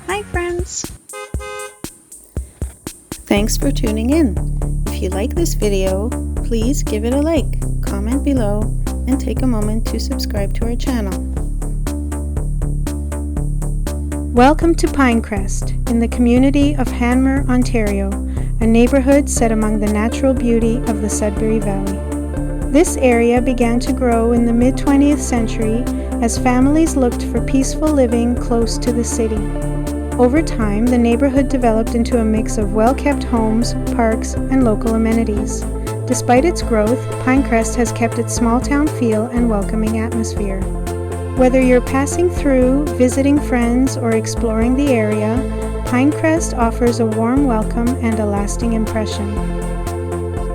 Hi friends! Thanks for tuning in. If you like this video, please give it a like, comment below, and take a moment to subscribe to our channel. Welcome to Pinecrest, in the community of Hanmer, Ontario, a neighborhood set among the natural beauty of the Sudbury Valley. This area began to grow in the mid-20th century as families looked for peaceful living close to the city. Over time, the neighborhood developed into a mix of well-kept homes, parks, and local amenities. Despite its growth, Pinecrest has kept its small-town feel and welcoming atmosphere. Whether you're passing through, visiting friends, or exploring the area, Pinecrest offers a warm welcome and a lasting impression.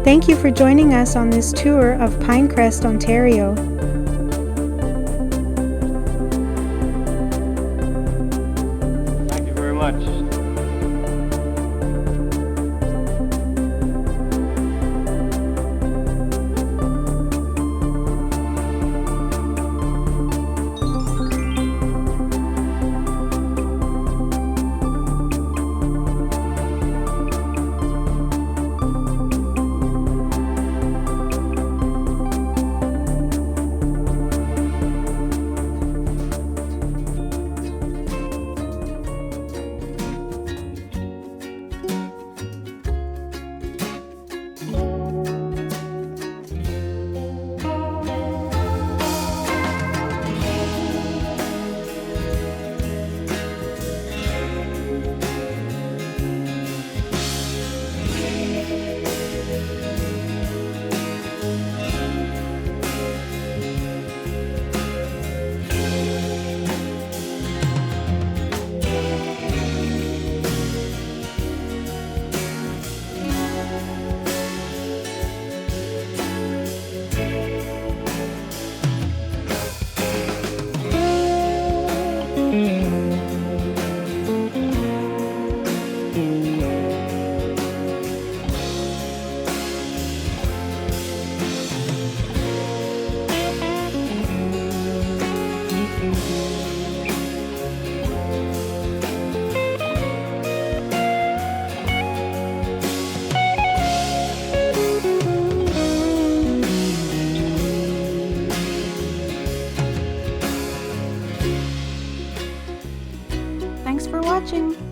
Thank you for joining us on this tour of Pinecrest, Ontario. Thank you very much. Thanks for watching!